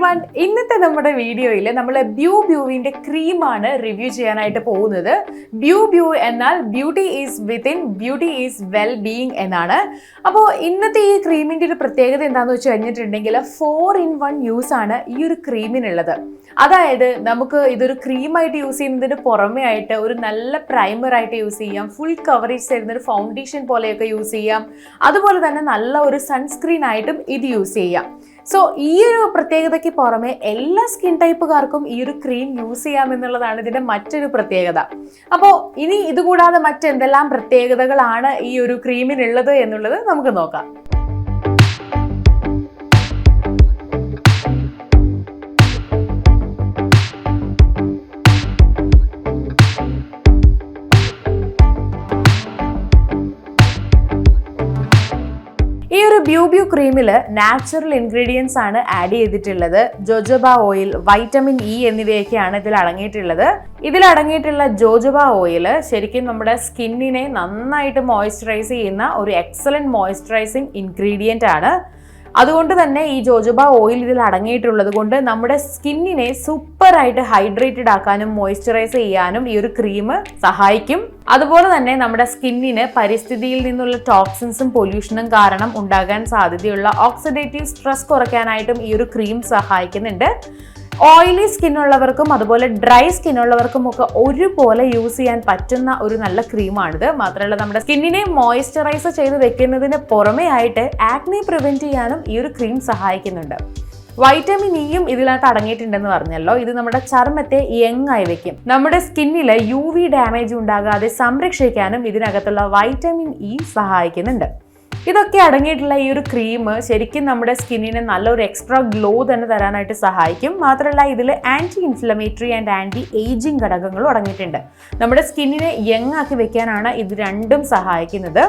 everyone. ഇന്നത്തെ നമ്മുടെ വീഡിയോയിൽ നമ്മൾ Biw Biwന്റെ ക്രീമാണ് റിവ്യൂ ചെയ്യാനായിട്ട് പോകുന്നത്. Biw Biw എന്നാൽ beauty is within, beauty is well being എന്നാണ്. അപ്പോൾ ഇന്നത്തെ ഈ ക്രീമിന്റെ ഒരു പ്രത്യേകത എന്താണെന്ന് വെച്ച് കഴിഞ്ഞിട്ടുണ്ടെങ്കിൽ 4-in-1 യൂസ് ആണ് ഈ ഒരു ക്രീമിനുള്ളത്. അതായത് നമുക്ക് ഇതൊരു ക്രീമായിട്ട് യൂസ് ചെയ്യുന്നതിന് പുറമെ ആയിട്ട് ഒരു നല്ല പ്രൈമർ ആയിട്ട് യൂസ് ചെയ്യാം, ഫുൾ കവറേജ് തരുന്ന ഒരു ഫൗണ്ടേഷൻ പോലെയൊക്കെ യൂസ് ചെയ്യാം, അതുപോലെ തന്നെ നല്ല ഒരു സൺസ്ക്രീൻ ആയിട്ടും ഇത് യൂസ് ചെയ്യാം. സോ ഈ ഒരു പ്രത്യേകതയ്ക്ക് പുറമെ എല്ലാ സ്കിൻ ടൈപ്പുകാർക്കും ഈ ഒരു ക്രീം യൂസ് ചെയ്യാമെന്നുള്ളതാണ് ഇതിന്റെ മറ്റൊരു പ്രത്യേകത. അപ്പോൾ ഇനി ഇതുകൂടാതെ മറ്റെന്തെല്ലാം പ്രത്യേകതകളാണ് ഈ ഒരു ക്രീമിനുള്ളത് എന്നുള്ളത് നമുക്ക് നോക്കാം. ഈ ഒരു Biw Biw ക്രീമിൽ നാച്ചുറൽ ഇൻഗ്രീഡിയൻസ് ആണ് ആഡ് ചെയ്തിട്ടുള്ളത്. ജോജോബ ഓയിൽ, വൈറ്റമിൻ ഇ എന്നിവയൊക്കെയാണ് ഇതിൽ അടങ്ങിയിട്ടുള്ളത്. ഇതിലടങ്ങിയിട്ടുള്ള ജോജോബ ഓയിൽ ശരിക്കും നമ്മുടെ സ്കിന്നിനെ നന്നായിട്ട് മോയ്സ്ചറൈസ് ചെയ്യുന്ന ഒരു എക്സലന്റ് മോയ്സ്ചറൈസിങ് ഇൻഗ്രീഡിയന്റ് ആണ്. അതുകൊണ്ട് തന്നെ ഈ ജോജോബ ഓയിൽ ഇതിൽ അടങ്ങിയിട്ടുള്ളത് കൊണ്ട് നമ്മുടെ സ്കിന്നിനെ സൂപ്പറായിട്ട് ഹൈഡ്രേറ്റഡ് ആക്കാനും മോയ്സ്ചറൈസ് ചെയ്യാനും ഈ ഒരു ക്രീം സഹായിക്കും. അതുപോലെ തന്നെ നമ്മുടെ സ്കിന്നിന് പരിസ്ഥിതിയിൽ നിന്നുള്ള ടോക്സിൻസും പൊല്യൂഷനും കാരണം ഉണ്ടാകാൻ സാധ്യതയുള്ള ഓക്സിഡേറ്റീവ് സ്ട്രെസ് കുറയ്ക്കാനായിട്ടും ഈ ഒരു ക്രീം സഹായിക്കുന്നുണ്ട്. ഓയിലി സ്കിൻ ഉള്ളവർക്കും അതുപോലെ ഡ്രൈ സ്കിൻ ഉള്ളവർക്കും ഒക്കെ ഒരുപോലെ യൂസ് ചെയ്യാൻ പറ്റുന്ന ഒരു നല്ല ക്രീമാണിത്. മാത്രമല്ല നമ്മുടെ സ്കിന്നിനെ മോയ്സ്ചറൈസ് ചെയ്ത് വെക്കുന്നതിന് പുറമെ ആയിട്ട് ആക്നെ പ്രിവെന്റ് ചെയ്യാനും ഈ ഒരു ക്രീം സഹായിക്കുന്നുണ്ട്. വൈറ്റമിൻ ഇയും ഇതിനകത്ത് അടങ്ങിയിട്ടുണ്ടെന്ന് പറഞ്ഞല്ലോ. ഇത് നമ്മുടെ ചർമ്മത്തെ യങ് ആയി വെക്കും. നമ്മുടെ സ്കിന്നിൽ UV ഡാമേജ് ഉണ്ടാകാതെ സംരക്ഷിക്കാനും ഇതിനകത്തുള്ള വൈറ്റമിൻ ഇ സഹായിക്കുന്നുണ്ട്. ഇതൊക്കെ അടങ്ങിയിട്ടുള്ള ഈ ഒരു ക്രീം ശരിക്കും നമ്മുടെ സ്കിന്നിന് നല്ലൊരു എക്സ്ട്രാ ഗ്ലോ തന്നെ തരാനായിട്ട് സഹായിക്കും. മാത്രമല്ല ഇതിൽ anti inflammatory and anti ageing ഘടകങ്ങളും അടങ്ങിയിട്ടുണ്ട്. നമ്മുടെ സ്കിന്നിനെ യങ് ആക്കി വെക്കാനാണ് ഇത് രണ്ടും സഹായിക്കുന്നത്.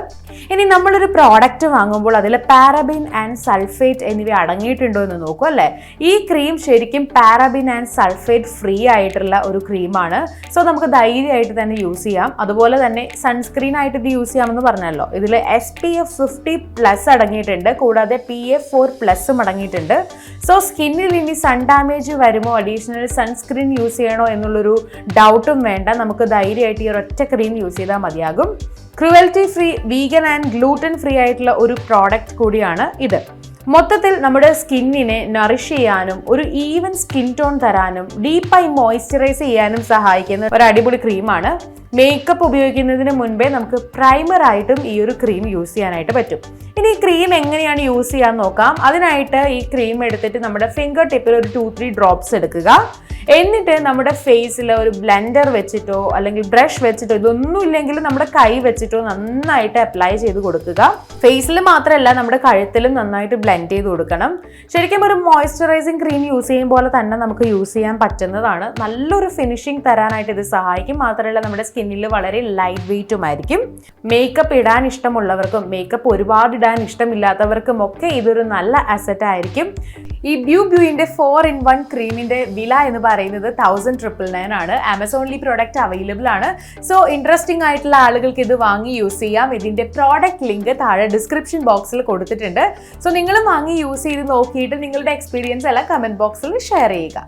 ഇനി നമ്മളൊരു പ്രോഡക്റ്റ് വാങ്ങുമ്പോൾ അതിൽ പാരബിൻ ആൻഡ് സൾഫേറ്റ് എന്നിവ അടങ്ങിയിട്ടുണ്ടോ എന്ന് നോക്കൂ അല്ലേ. ഈ ക്രീം ശരിക്കും പാരബിൻ ആൻഡ് സൾഫേറ്റ് ഫ്രീ ആയിട്ടുള്ള ഒരു ക്രീമാണ്. സോ നമുക്ക് ധൈര്യമായിട്ട് തന്നെ യൂസ് ചെയ്യാം. അതുപോലെ തന്നെ സൺസ്ക്രീൻ ആയിട്ട് ഇത് യൂസ് ചെയ്യാമെന്ന് പറഞ്ഞല്ലോ. ഇതിൽ SPF 50+ അടങ്ങിയിട്ടുണ്ട്, കൂടാതെ PF4+ അടങ്ങിയിട്ടുണ്ട്. സോ സ്കിന്നിൽ ഇനി സൺ ഡാമേജ് വരുമോ, അഡീഷണൽ സൺസ്ക്രീൻ യൂസ് ചെയ്യണോ എന്നുള്ളൊരു ഡൗട്ടും വേണ്ട. നമുക്ക് ധൈര്യമായിട്ട് ഈ ഒരൊറ്റ ക്രീം യൂസ് ചെയ്താൽ മതിയാകും. Cruelty free, vegan and gluten free ആയിട്ടുള്ള ഒരു പ്രോഡക്റ്റ് കൂടിയാണ് ഇത്. മൊത്തത്തിൽ നമ്മുടെ സ്കിന്നിനെ നറിഷ് ചെയ്യാനും ഒരു ഈവൻ സ്കിൻ ടോൺ തരാനും ഡീപ്പായി മോയ്സ്ചറൈസ് ചെയ്യാനും സഹായിക്കുന്ന ഒരു അടിപൊളി ക്രീമാണ്. മേക്കപ്പ് ഉപയോഗിക്കുന്നതിന് മുൻപേ നമുക്ക് പ്രൈമർ ആയിട്ടും ഈ ഒരു ക്രീം യൂസ് ചെയ്യാനായിട്ട് പറ്റും. ഇനി ഈ ക്രീം എങ്ങനെയാണ് യൂസ് ചെയ്യാൻ നോക്കാം. അതിനായിട്ട് ഈ ക്രീം എടുത്തിട്ട് നമ്മുടെ ഫിംഗർ ടിപ്പിൽ ഒരു 2-3 ഡ്രോപ്സ് എടുക്കുക. എന്നിട്ട് നമ്മുടെ ഫേസിൽ ഒരു ബ്ലെൻഡർ വെച്ചിട്ടോ അല്ലെങ്കിൽ ബ്രഷ് വെച്ചിട്ടോ, ഇതൊന്നും ഇല്ലെങ്കിൽ നമ്മുടെ കൈ വെച്ചിട്ടോ നന്നായിട്ട് അപ്ലൈ ചെയ്ത് കൊടുക്കുക. ഫേസിൽ മാത്രമല്ല നമ്മുടെ കഴുത്തിലും നന്നായിട്ട് ബ്ലെൻഡ് ചെയ്ത് കൊടുക്കണം. ശരിക്കും ഒരു മോയ്സ്ചറൈസിങ് ക്രീം യൂസ് ചെയ്യും പോലെ തന്നെ നമുക്ക് യൂസ് ചെയ്യാൻ പറ്റുന്നതാണ്. നല്ലൊരു ഫിനിഷിംഗ് തരാനായിട്ട് ഇത് സഹായിക്കും. മാത്രമല്ല നമ്മുടെ സ്കിന്നിൽ വളരെ ലൈറ്റ് വെയ്റ്റുമായിരിക്കും. മേക്കപ്പ് ഇടാൻ ഇഷ്ടമുള്ളവർക്കും മേക്കപ്പ് ഒരുപാട് ഇടാൻ ഇഷ്ടമില്ലാത്തവർക്കും ഒക്കെ ഇതൊരു നല്ല അസറ്റ് ആയിരിക്കും. ഈ Biw Biwന്റെ 4-in-1 ക്രീമിന്റെ വില എന്ന് പറയുന്നത് 1999 ആണ്. ആമസോണിൽ ഈ പ്രോഡക്റ്റ് അവൈലബിൾ ആണ്. സോ ഇൻട്രസ്റ്റിംഗ് ആയിട്ടുള്ള ആളുകൾക്ക് ഇത് വാങ്ങി യൂസ് ചെയ്യാം. ഇതിന്റെ പ്രോഡക്റ്റ് ലിങ്ക് താഴെ ഡിസ്ക്രിപ്ഷൻ ബോക്സിൽ കൊടുത്തിട്ടുണ്ട്. സോ നിങ്ങളും വാങ്ങി യൂസ് ചെയ്ത് നോക്കിയിട്ട് നിങ്ങളുടെ എക്സ്പീരിയൻസ് എല്ലാം കമന്റ് ബോക്സിൽ ഷെയർ ചെയ്യുക.